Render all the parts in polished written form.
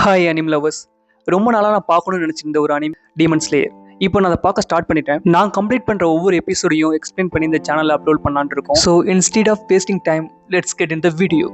Hi anime lovers. ரொம்ப நாளாக நான் பார்க்கணும்னு நினச்சிருந்த ஒரு அனிம் டீமன் ஸ்லேயர். இப்போ நான் அதை பார்க்க ஸ்டார்ட் பண்ணிட்டேன். நான் கம்ப்ளீட் பண்ணுற ஒவ்வொரு எபிசோடையும் எக்ஸ்பிளைன் பண்ணி இந்த சேனலில் அப்லோட் பண்ணலான்னு இருக்கோம். So instead of wasting time, let's get in the video.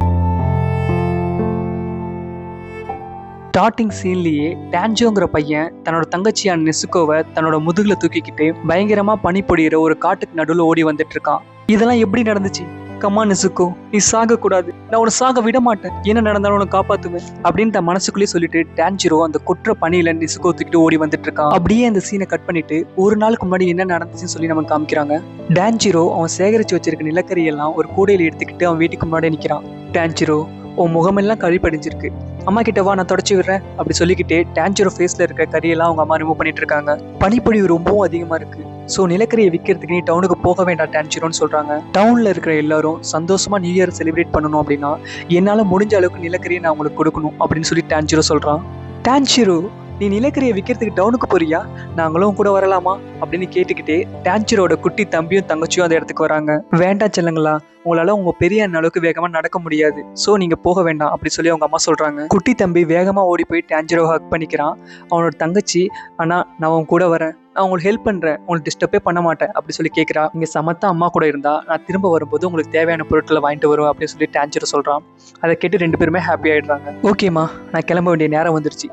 Starting சீன்லேயே டான்ஜோங்கிற பையன் தன்னோட தங்கச்சியான நெசுக்கோவை தன்னோட முதுகில் தூக்கிக்கிட்டு பயங்கரமாக பனி பொழியிற ஒரு காட்டுக்கு நடுவில் ஓடி வந்துட்டு இருக்கான். இதெல்லாம் எப்படி நடந்துச்சு? கம்மா நெசுக்கோ, நீ சாகக்கூடாது, நான் உன்னை சாக விட மாட்டேன், என்ன நடந்தாலும் உன்னை காப்பாத்துவேன் அப்படின்னு தன் மனசுக்குள்ளேயே சொல்லிட்டு டான்ஜிரோ அந்த கொற்ற பனியில நெசுக்கோ தூக்கிட்டு ஓடி வந்துட்டு இருக்கான். அப்படியே அந்த சீனை கட் பண்ணிட்டு ஒரு நாளுக்கு முன்னாடி என்ன நடந்துச்சுன்னு சொல்லி நம்ம காமிக்கிறாங்க. டான்ஜிரோ அவன் சேகரிச்சு வச்சிருக்க நிலக்கரியெல்லாம் ஒரு கூடையில எடுத்துக்கிட்டு அவன் வீட்டுக்கு முன்னாடி நிற்கிறான். டான்ஜிரோ, உன் முகமெல்லாம் கறி படிஞ்சிருக்கு, அம்மா கிட்ட வா, நான் தொடச்சி விடுறேன் அப்படி சொல்லிக்கிட்டே டான்ஜிரோ ஃபேஸ்ல இருக்க கறியெல்லாம் அவங்க அம்மா ரிமூவ் பண்ணிட்டு இருக்காங்க. பனிப்பொழிவு ரொம்பவும் அதிகமா இருக்கு. ஸோ நிலக்கரியை விற்கிறதுக்கு நீ டவுனுக்கு போக வேண்டாம் டான்ஜிரோன்னு சொல்றாங்க. டவுன்ல இருக்கிற எல்லாரும் சந்தோஷமா நியூ இயர் செலிப்ரேட் பண்ணணும் அப்படின்னா என்னால முடிஞ்ச அளவுக்கு நிலக்கரியை நான் உங்களுக்கு கொடுக்கணும் அப்படின்னு சொல்லி டான்ஜிரோ சொல்றான். டான்ஜிரோ, நீ நிலக்கரியை விற்கிறதுக்கு டவுனுக்கு போறியா, நாங்களும் கூட வரலாமா அப்படின்னு கேட்டுக்கிட்டே டான்ஜிரோட குட்டி தம்பியும் தங்கச்சியும் அந்த இடத்துக்கு வராங்க. வேண்டாம் செல்லுங்களா, உங்களால உங்க பெரிய அண்ணன் அளவுக்கு வேகமா நடக்க முடியாது, ஸோ நீங்க போக வேண்டாம் அப்படி சொல்லி அவங்க அம்மா சொல்றாங்க. குட்டி தம்பி வேகமா ஓடி போய் டான்ஜிரோ ஹக் பண்ணிக்கிறான். அவனோட தங்கச்சி, ஆனா நான் உன் கூட வரேன், நான் உங்களுக்கு ஹெல்ப் பண்றேன், உங்களுக்கு டிஸ்டர்பே பண்ண மாட்டேன் அப்படி சொல்லி கேட்கிறா. இங்க சமத்தா அம்மா கூட இருந்தா நான் திரும்ப வரும்போது உங்களுக்கு தேவையான பொருட்களை வாங்கிட்டு வருவேன் அப்படின்னு சொல்லி டான்ஜிரோ சொல்றான். அதை கேட்டு ரெண்டு பேருமே ஹாப்பி ஆயிடுறாங்க. ஓகேம்மா, நான் கிளம்ப வேண்டிய நேரம் வந்துருச்சு.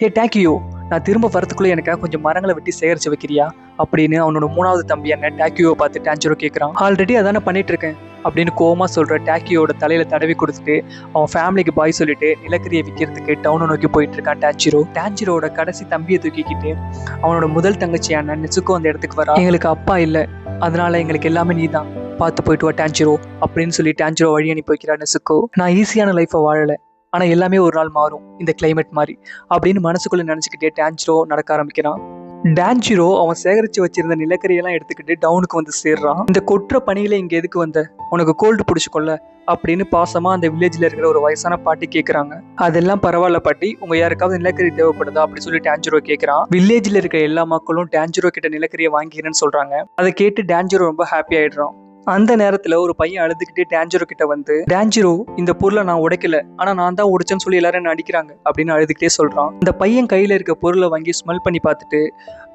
ஏ டாக்கியோ, நான் திரும்ப வரத்துக்குள்ளே எனக்காக கொஞ்சம் மரங்களை வெட்டி சேகரிச்சு வைக்கிறியா அப்படின்னு அவனோட மூணாவது தம்பியான டாக்கியோவை பார்த்து டான்ஜிரோ கேட்குறான். ஆல்ரெடி அதானே பண்ணிட்டு இருக்கேன் அப்படின்னு கோவமா சொல்ற டாக்கியோட தலையில தடவி கொடுத்துட்டு அவன் ஃபேமிலிக்கு பாய் சொல்லிட்டு நிலக்கரியை விற்கிறதுக்கு டவுனை நோக்கி போயிட்டு இருக்கான் டான்ஜிரோ. டான்ஜிரோட கடைசி தம்பியை தூக்கிக்கிட்டு அவனோட முதல் தங்கச்சியான நெசுக்கோ அந்த இடத்துக்கு வரா. எங்களுக்கு அப்பா இல்லை, அதனால எங்களுக்கு எல்லாமே நீ தான், பார்த்து போயிட்டு வா டான்ஜிரோ அப்படின்னு சொல்லி டான்ஜிரோ வழி அனுப்பி வைக்கிறா நெசுக்கோ. நான் ஈஸியான லைஃப்பை வாழலை, ஆனால் எல்லாமே ஒரு நாள் மாறும் இந்த கிளைமேட் மாதிரி அப்படின்னு மனசுக்குள்ளே நினச்சிக்கிட்டே டான்ஜிரோ நடக்க ஆரம்பிக்கிறான். டான்ஜிரோ அவன் சேகரித்து வச்சிருந்த நிலக்கரியெல்லாம் எடுத்துக்கிட்டு டவுனுக்கு வந்து சேர்றான். இந்த கொற்ற பணியில இங்கே எதுக்கு வந்த, உனக்கு கோல்டு பிடிச்சிக்கொள்ள அப்படின்னு பாசமாக அந்த வில்லேஜில் இருக்கிற ஒரு வயசான பாட்டி கேட்குறாங்க. அதெல்லாம் பரவாயில்ல பாட்டி, உங்கள் யாருக்காவது நிலக்கரி தேவைப்படுதா அப்படி சொல்லி டான்ஜிரோ கேட்குறான். வில்லேஜில் இருக்கிற எல்லா மக்களும் டான்ஜிரோ கிட்ட நிலக்கரியை வாங்கிக்கிறேன்னு சொல்கிறாங்க. அதை கேட்டு டான்ஜிரோ ரொம்ப ஹாப்பி ஆயிடுறான். அந்த நேரத்துல ஒரு பையன் அழுதுகிட்டே டான்ஜிரோ கிட்ட வந்து, டான்ஜிரோ, இந்த பொருளை நான் உடைக்கல, ஆனா நான் தான் உடைச்சேன்னு சொல்லி எல்லாரும் என்ன அடிக்கிறாங்க அப்படின்னு அழுதுகிட்டே சொல்றான். இந்த பையன் கையில இருக்க பொருளை வாங்கி ஸ்மெல் பண்ணி பார்த்துட்டு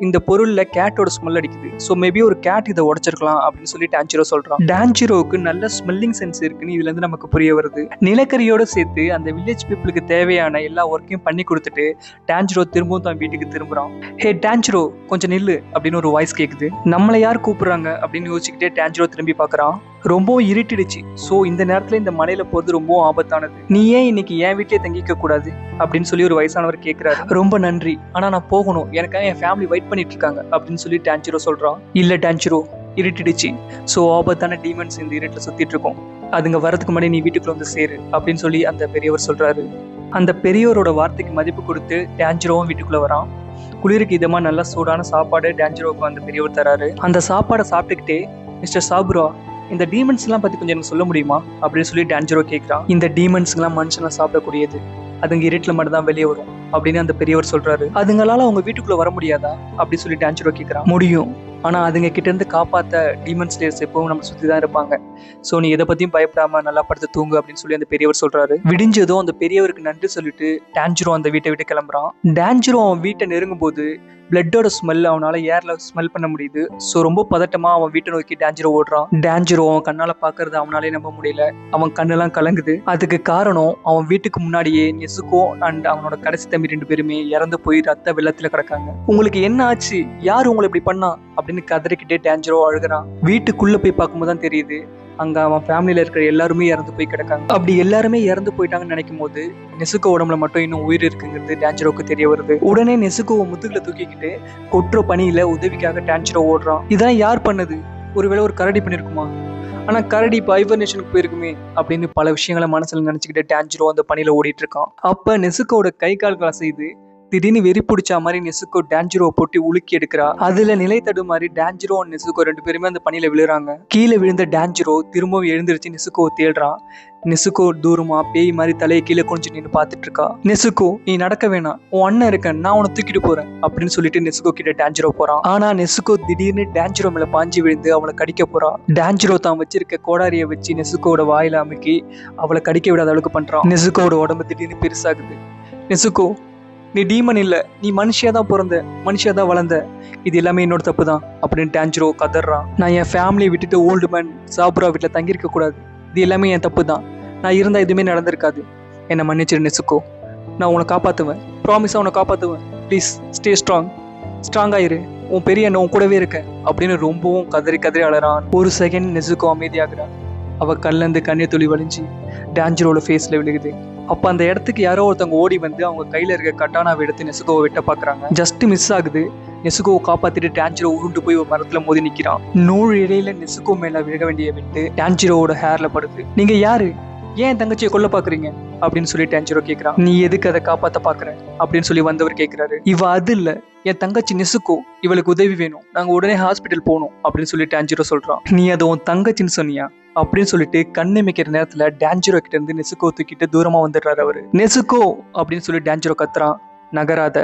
இந்த பொருள்ல கேட்டோட ஸ்மெல் அடிக்குது, ஸோ மேபி ஒரு கேட் இதை உடைச்சிருக்கலாம் அப்படின்னு சொல்லி டான்ஜிரோ சொல்றான். டான்ஜிரோவுக்கு நல்ல ஸ்மெல்லிங் சென்ஸ் இருக்குன்னு இதுல இருந்து நமக்கு புரிய வருது. நிலக்கரியோட சேர்த்து அந்த வில்லேஜ் பீப்புளுக்கு தேவையான எல்லா ஒர்க்கையும் பண்ணி கொடுத்துட்டு டான்ஜிரோ திரும்பவும் தான் வீட்டுக்கு திரும்புறான். ஹே டான்ஜிரோ, கொஞ்சம் நில்லு அப்படின்னு ஒரு வாய்ஸ் கேக்குது. நம்மளை யார் கூப்பிடுறாங்க அப்படின்னு யோசிச்சுக்கிட்டே டான்ஜிரோ திரும்பி பார்க்கறான். ரொம்பவும் இருட்டிடுச்சு, ஸோ இந்த நேரத்துல இந்த மலையில போறது ரொம்பவும் ஆபத்தானது, நீ ஏன் இன்னைக்கு என் வீட்டிலே தங்கிக்க கூடாது அப்படின்னு சொல்லி ஒரு வயசானவர் கேட்கிறாரு. ரொம்ப நன்றி, ஆனா நான் போகணும், எனக்காக என் ஃபேமிலி வெயிட் பண்ணிட்டு இருக்காங்க அப்படின்னு சொல்லி டான்ஜிரோ சொல்றான். இல்ல டான்ஜிரோ, இருட்டிடுச்சு, ஸோ ஆபத்தான டீமன்ஸ் இந்த இருட்டில் சுத்திட்டு இருக்கோம், அதுங்க வரதுக்கு முன்னாடி நீ வீட்டுக்குள்ள வந்து சேரு அப்படின்னு சொல்லி அந்த பெரியவர் சொல்றாரு. அந்த பெரியவரோட வார்த்தைக்கு மதிப்பு கொடுத்து டான்ஜிரோவும் வீட்டுக்குள்ள வரான். குளிருக்கு இதமா நல்லா சூடான சாப்பாடு டான்ஜிரோவுக்கு அந்த பெரியவர் தராரு. அந்த சாப்பாடை சாப்பிட்டுக்கிட்டே, மிஸ்டர் சாபுரா, இந்த டீமன்ஸ் எல்லாம் பத்தி கொஞ்சம் எனக்கு சொல்ல முடியுமா அப்படின்னு சொல்லி டான்ஜிரோ கேட்கிறான். இந்த டீமன்ஸ் எல்லாம் மனுஷனை சாப்பிடக்கூடியது, அதுங்க இருட்டில் மட்டும் தான் வெளியே வரும் அப்படின்னு அந்த பெரியவர் சொல்றாரு. அதுங்களால அவங்க வீட்டுக்குள்ள வர முடியாதா அப்படி சொல்லி டான்ஜிரோ கேட்கிறான். முடியும், ஆனா அதுங்க கிட்ட இருந்து காப்பாத்த டீமன் ஸ்லேயர்ஸ் எப்பவும் நம்ம சுத்தி தான் இருப்பாங்க, ஸோ நீ எதை பத்தியும் பயப்படாம நல்லா படுத்து தூங்கு அப்படின்னு சொல்லி அந்த பெரியவர் சொல்றாரு. விடிஞ்சதும் அந்த பெரியவருக்கு நன்றி சொல்லிட்டு டான்ஜிரோ அந்த வீட்டை விட்டு கிளம்புறான். டான்ஜிரோ அவன் வீட்டை நெருங்கும் போது பிளட்டோட ஸ்மெல் அவனால ஏர்ல ஸ்மெல் பண்ண முடியுது. ஸோ ரொம்ப பதட்டமா அவன் வீட்டை நோக்கி டான்ஜிரோ ஓடுறான். டான்ஜிரோ அவன் கண்ணால பாக்குறது அவனாலே நம்ப முடியல, அவன் கண்ணெல்லாம் கலங்குது. அதுக்கு காரணம் அவன் வீட்டுக்கு முன்னாடியே நெசுக்கோ அண்ட் அவனோட கடைசி தம்பி ரெண்டு பேருமே இறந்து போய் ரத்த வெள்ளத்துல கிடக்காங்க. உங்களுக்கு என்ன ஆச்சு, யார் உங்களை இப்படி பண்ணா அப்படின்னு கதறிக்கிட்டே டான்ஜிரோ அழுகிறான். வீட்டுக்குள்ள போய் பார்க்கும்போது தான் தெரியுது, அங்க அவன் ஃபேமிலியில இருக்கிற எல்லாருமே இறந்து போய் கிடக்காங்க. அப்படி எல்லாருமே இறந்து போயிட்டாங்கன்னு நினைக்கும் போது நெசுக்கோ உடம்புல மட்டும் இன்னும் உயிர் இருக்குங்கிறது டான்ஜிரோக்கு தெரிய வருது. உடனே நெசுக்கோவை முதுகுல தூக்கிக்கிட்டு கொற்ற பணியில உதவிக்காக டான்ஜிரோ ஓடுறான். இதான் யார் பண்ணது, ஒருவேளை ஒரு கரடி பண்ணிருக்குமா, ஆனா கரடி இப்போ ஹைபர்னேஷனுக்கு போயிருக்குமே அப்படின்னு பல விஷயங்களை மனசுல நினைச்சுக்கிட்டு டான்ஜிரோ அந்த பணியில ஓடிட்டு இருக்கான். அப்ப நெசுக்கோட கை கால்களை செய்து திடீர்னு வெறி பிடிச்சா மாதிரி நெசுக்கோ டான்ஜிரோ போட்டு உலுக்கி எடுக்கிறா. அதுல நிலை தடுமாறி டான்ஜிரோ நெசுக்கோ ரெண்டு பேருமே அந்த பணியில விழுறாங்க. கீழே விழுந்த டான்ஜிரோ திரும்பவும் எழுந்திருச்சு நெசுக்கோவை தேடுறான். நெசுக்கோ தூரமா பேய் மாதிரி தலையை கீழே கொஞ்சம் நின்று பார்த்துட்டு இருக்கா. நெசுக்கோ, நீ நடக்க வேணாம், உன் அண்ணன் இருக்கேன், நான் உன்னை தூக்கிட்டு போறேன் அப்படின்னு சொல்லிட்டு நெசுக்கோ கிட்ட டான்ஜிரோ போறான். ஆனா நெசுக்கோ திடீர்னு டான்ஜிரோ மேல பாஞ்சு விழுந்து அவளை கடிக்க போறா. டான்ஜிரோ தான் வச்சிருக்க கோடாரியை வச்சு நெசுக்கோட வாயில அமுக்கி அவளை கடிக்க விடாத அளவுக்கு பண்றான். நெசுக்கோட உடம்பு திடீர்னு பெருசாகுது. நெசுக்கோ, நீ டீமன் இல்லை, நீ மனுஷியாக தான் பிறந்த, மனுஷியாக தான் வளர்ந்த, இது எல்லாமே என்னோட தப்பு தான் அப்படின்னு டான்ஜிரோ கதறான். நான் என் ஃபேமிலியை விட்டுட்டு ஓல்டு மேன் சாபுரா வீட்டில் தங்கியிருக்க கூடாது, இது எல்லாமே என் தப்பு தான், நான் இருந்தால் எதுவுமே நடந்திருக்காது, என்னை மன்னிச்சிரு நெசுக்கோ, நான் உன்னை காப்பாற்றுவேன், ப்ராமிஸாக உன்னை காப்பாற்றுவேன், ப்ளீஸ் ஸ்டே ஸ்ட்ராங்காயிரு, உன் பெரிய அண்ணன் உன் கூடவே இருக்க அப்படின்னு ரொம்பவும் கதறி அழறான். ஒரு செகண்ட் நெசுக்கோ அமைதியாகிறான். அவள் கல்லேருந்து கண்ணீர் துளி வலிஞ்சு டான்ஜிரோட ஃபேஸில் விழுகுது. அப்போ அந்த இடத்துக்கு யாரோ ஒருத்தவங்க ஓடி வந்து அவங்க கையில் இருக்க கட்டானாவை எடுத்து நெசுக்கோவை வெட்ட பார்க்குறாங்க. ஜஸ்ட் மிஸ் ஆகுது. நெசுக்கோவை காப்பாற்றிட்டு டான்ஜிரோ உருண்டு போய் ஒரு மரத்தில் மோதி நிற்கிறான். நூறு இடையில நெசுக்கோ மேலே விழக வேண்டிய விட்டு டான்ஜிரோவோட ஹேரில் படுது. நீங்கள் யாரு, ஏன் தங்கச்சியை கொல்ல பார்க்குறீங்க அப்படின்னு சொல்லி டான்ஜிரோ கேட்குறான். நீ எதுக்கு அதை காப்பாற்ற பார்க்குற அப்படின்னு சொல்லி வந்தவர் கேட்குறாரு. இவ அது இல்லை, என் தங்கச்சி நெசுக்கோ, இவளுக்கு உதவி வேணும், நாங்கள் உடனே ஹாஸ்பிட்டல் போகணும் அப்படின்னு சொல்லி டான்ஜிரோ சொல்கிறான். நீ அதை உன் தங்கச்சின்னு சொன்னியா அப்படின்னு சொல்லிட்டு கண்ணமைக்கிற நேரத்தில் டான்ஜிரோ கிட்ட இருந்து நெசுக்கோ தூக்கிட்டு தூரமாக வந்துடுறாரு அவரு. நெசுக்கோ அப்படின்னு சொல்லி டான்ஜிரோ கத்துறான். நகராத,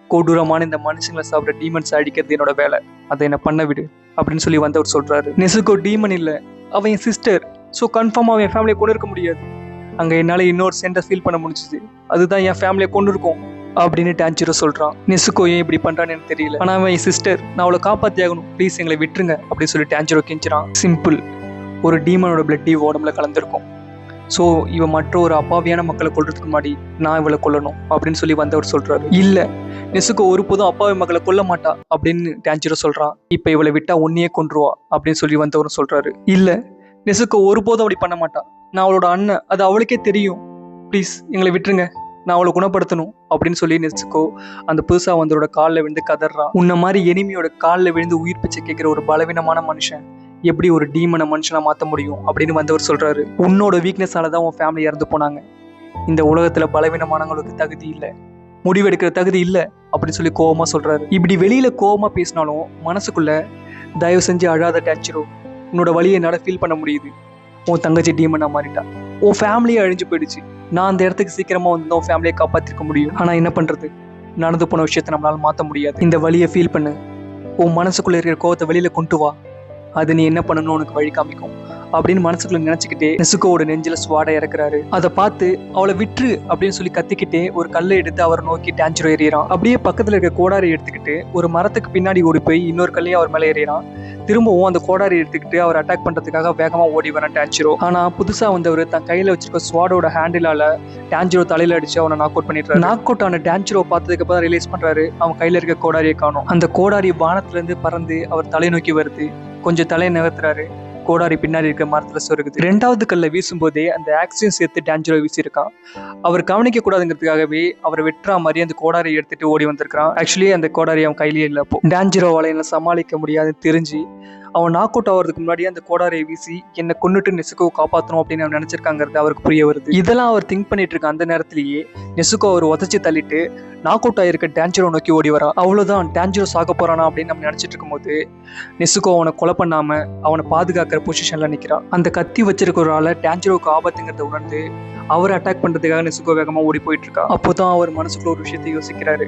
கொடூரமான இந்த மனுஷங்களை சாப்பிட்ற டீமன்ஸ் அடிக்கிறது என்னோட வேலை, அதை என்ன பண்ண விடு அப்படின்னு சொல்லி வந்தவர் சொல்றாரு. நெசுக்கோ டீமன் இல்லை, அவன் என் சிஸ்டர், ஸோ கன்ஃபார்மாக அவன் என் ஃபேமிலியை கொண்டு இருக்க முடியாது. அங்கே என்னால் இன்னொரு சென்டர் ஃபீல் பண்ண முடிஞ்சுது, அதுதான் என் ஃபேமிலியை கொண்டு இருக்கும் அப்படின்னு டான்ஜிரோ சொல்கிறான். நெசுக்கோ ஏன் இப்படி பண்ணுறான்னு எனக்கு தெரியல, ஆனால் அவன் என் சிஸ்டர், நான் அவளை காப்பாற்றி ஆகணும், ப்ளீஸ் எங்களை விட்டுருங்க அப்படின்னு சொல்லி டான்ஜிரோ கெஞ்சிறான். சிம்பிள், ஒரு டீமனோட பிளட் உடம்புல கலந்துருக்கும், ஸோ இவன் மற்ற ஒரு அப்பாவியான மக்களை கொல்றதுக்கு முன்னாடி நான் இவளை கொல்லணும் அப்படின்னு சொல்லி வந்தவர் சொல்கிறாரு. இல்லை, நெசுக்கோ ஒருபோதும் அப்பாவி மக்களை கொல்ல மாட்டா அப்படின்னு டான்ஜிரோ சொல்கிறான். இப்போ இவளை விட்டா ஒன்னையே கொன்றுவா அப்படின்னு சொல்லி வந்தவர் சொல்கிறாரு. இல்லை, நெசுக்கோ ஒருபோதும் அப்படி பண்ண மாட்டா, நான் அவளோட அண்ணன், அது அவளுக்கே தெரியும், ப்ளீஸ் எங்களை விட்டுருங்க, நான் அவளை குணப்படுத்தணும் அப்படின்னு சொல்லி நெசுக்கோ அந்த புதுசாக வந்தவரோட காலில் விழுந்து கதறான். உன்ன மாதிரி எனிமியோட காலில் விழுந்து உயிர் பிச்சை கேட்குற ஒரு பலவீனமான மனுஷன் எப்படி ஒரு டீமனை மனுஷனா மாற்ற முடியும் அப்படின்னு வந்தவர் சொல்றாரு. உன்னோட வீக்னஸால தான் உன் ஃபேமிலி இறந்து போனாங்க, இந்த உலகத்துல பலவீனமானவங்களுக்கு தகுதி இல்லை, முடிவெடுக்கிற தகுதி இல்லை அப்படின்னு சொல்லி கோவமா சொல்றாரு. இப்படி வெளியில கோவமா பேசினாலும் மனசுக்குள்ள தயவு செஞ்சு அழாத டான்ஜிரோ, உன்னோட வழியை என்னால் ஃபீல் பண்ண முடியுது, உன் தங்கச்சி டீமனா மாறிட்டா, உன் ஃபேமிலியே அழிஞ்சு போயிடுச்சு, நான் அந்த இடத்துக்கு சீக்கிரமா வந்து உன் ஃபேமிலியை காப்பாற்றிருக்க முடியும், ஆனா என்ன பண்றது, நடந்து போன விஷயத்த நம்மளால மாற்ற முடியாது, இந்த வழியை ஃபீல் பண்ணு, உன் மனசுக்குள்ள இருக்கிற கோவத்தை வெளியில கொண்டு வா, அது நீ என்ன பண்ணணும்னு உனக்கு வழி காமிக்கும் அப்படின்னு மனசுக்குள்ள நினைச்சுக்கிட்டே நெசுக்கோவோட நெஞ்சில ஸ்வாடை இறக்குறாரு. அதை பார்த்து அவளை விட்டுரு அப்படின்னு சொல்லி கத்திக்கிட்டே ஒரு கல்லை எடுத்து அவரை நோக்கி டான்ஜிரோ எறிகிறான். அப்படியே பக்கத்துல இருக்க கோடாரி எடுத்துக்கிட்டு ஒரு மரத்துக்கு பின்னாடி ஓடி போய் இன்னொரு கல்லையும் அவர் மேலே எறிகிறான். திரும்பவும் அந்த கோடாரி எடுத்துக்கிட்டு அவர் அட்டாக் பண்றதுக்காக வேகமா ஓடி வரான் டான்ஜிரோ. ஆனா புதுசா வந்தவர் தன் கையில வச்சிருக்க ஸ்வாடோட ஹேண்டிலால டான்ஜிரோ தலையில அடிச்சு அவனை நாக் அவுட் பண்ணிடுறாரு. நாக் அவுட் ஆன டான்ஜிரோ பார்த்ததுக்கு அப்புறம் ரிலீஸ் பண்றாரு. அவன் கையில இருக்க கோடாரியை காணும். அந்த கோடாரி வானத்துல இருந்து பறந்து அவர் தலை நோக்கி வருது. கொஞ்சம் தலையை நகர்த்துறாரு, கோடாரி பின்னாடி இருக்க மரத்துல சொருகுது. ரெண்டாவது கல்லை வீசும்போதே அந்த ஆக்சிஜன் சேர்த்து டான்ஜிரோ வீசியிருக்கான். அவர் கவனிக்க கூடாதுங்கிறதுக்காகவே அவரை வெட்டுற மாதிரி அந்த கோடாரியை எடுத்துட்டு ஓடி வந்திருக்கான். ஆக்சுவலி அந்த கோடாரி அவன் கையிலேயே இல்லை. அப்போ டான்ஜிரோவால என்ன சமாளிக்க முடியாதுன்னு தெரிஞ்சு அவன் நாக் அவுட் ஆகிறதுக்கு முன்னாடியே அந்த கோடாரியை வீசி என்னை கொண்டுட்டு நெசுக்கோவை காப்பாற்றணும் அப்படின்னு அவன் நினைச்சிருக்காங்கிறது அவருக்கு புரிய வருது. இதெல்லாம் அவர் திங்க் பண்ணிட்டு இருக்க அந்த நேரத்திலேயே நெசுக்கோ அவர் உதச்சி தள்ளிட்டு நாக் அவுட் ஆகிருக்க டான்ஜிரோ நோக்கி ஓடி வரா. அவ்வளோதான், டான்ஜிரோ சாக போறானா அப்படின்னு நம்ம நினைச்சிட்டு இருக்கும்போது நெசுக்கோ அவனை கொலை பண்ணாம அவனை பாதுகாக்கிற பொசிஷன்ல நிற்கிறான். அந்த கத்தி வச்சிருக்க ஒரு ஆளை டான்ஜிரோவுக்கு ஆபத்துங்கிறத உணர்ந்து அவர் அட்டாக் பண்றதுக்காக நெசுக்கோ வேகமா ஓடி போயிட்டு இருக்கா. அப்போதான் அவர் மனசுக்குள்ள ஒரு விஷயத்தை யோசிக்கிறாரு.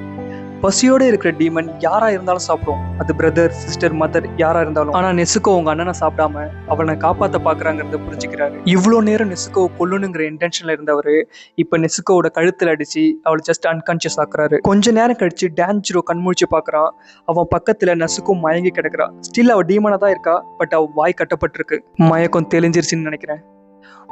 பசியோட இருக்கிற டீமன் யாரா இருந்தாலும் சாப்பிடும், அது பிரதர், சிஸ்டர், மதர் யாரா இருந்தாலும். ஆனா நெசுக்கோ உங்க அண்ணனை சாப்பிடாம அவனை காப்பாற்ற பாக்குறாங்கிறத புரிஞ்சுக்கிறாரு. இவ்வளோ நேரம் நெசுக்கோவை கொல்லணுங்கிற இன்டென்ஷன்ல இருந்தவரு இப்ப நெசுக்கோவோட கழுத்துல அடிச்சு அவளை ஜஸ்ட் அன்கான்சியஸ் ஆக்குறாரு. கொஞ்ச நேரம் கழிச்சு டான்ஜிரோ கண்முழிச்சு பாக்குறான். அவன் பக்கத்துல நெசுக்கோ மயங்கி கிடக்குறான். ஸ்டில் அவ டீமனா தான் இருக்கா, பட் அவ வாய் கட்டப்பட்டிருக்கு. மயக்கம் தெளிஞ்சிருச்சுன்னு நினைக்கிறேன்.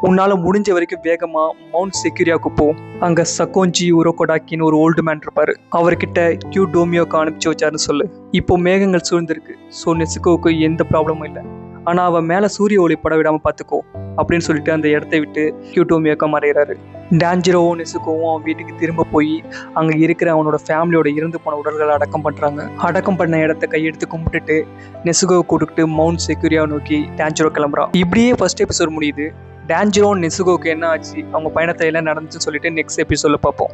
உன்னால முடிஞ்ச வரைக்கும் வேகமா மவுண்ட் செக்யூரியாவுக்கு போ. அங்க சக்கோஞ்சி உரோகோடாக்கின்னு ஒரு ஓல்டு மேன் இருப்பாரு, அவர்கிட்ட கியூ டோமியோக்கு அனுப்பிச்சு வச்சாருன்னு சொல்லு. இப்போ மேகங்கள் சூழ்ந்திருக்கு, ஸோ நெசுக்கோவுக்கு எந்த ப்ராப்ளமும் இல்லை, ஆனா அவன் மேல சூரிய ஒளி பட விடாம பாத்துக்கோ அப்படின்னு சொல்லிட்டு அந்த இடத்த விட்டு கியூ டோமியோக்கா மறைகிறாரு. டான்ஜிரோவும் நெசுக்கோவும் அவன் வீட்டுக்கு திரும்ப போய் அங்க இருக்கிற அவனோட ஃபேமிலியோட இறந்து போன உடல்களை அடக்கம் பண்றாங்க. அடக்கம் பண்ண இடத்த கையெடுத்து கும்பிட்டுட்டு நெசுக்கோவை கூட்டுக்கிட்டு மவுண்ட் செக்யூரியாவை நோக்கி டான்ஜிரோ கிளம்புறான். இப்படியே ஃபர்ஸ்ட் எபிசோட் முடியுது. டான்ஜிரோ நெசுகோவுக்கு என்ன ஆச்சு, அவங்க பயணத்தை எல்லாம் நடந்துச்சுன்னு சொல்லிட்டு நெக்ஸ்ட் எபிசோட்ல பார்ப்போம்.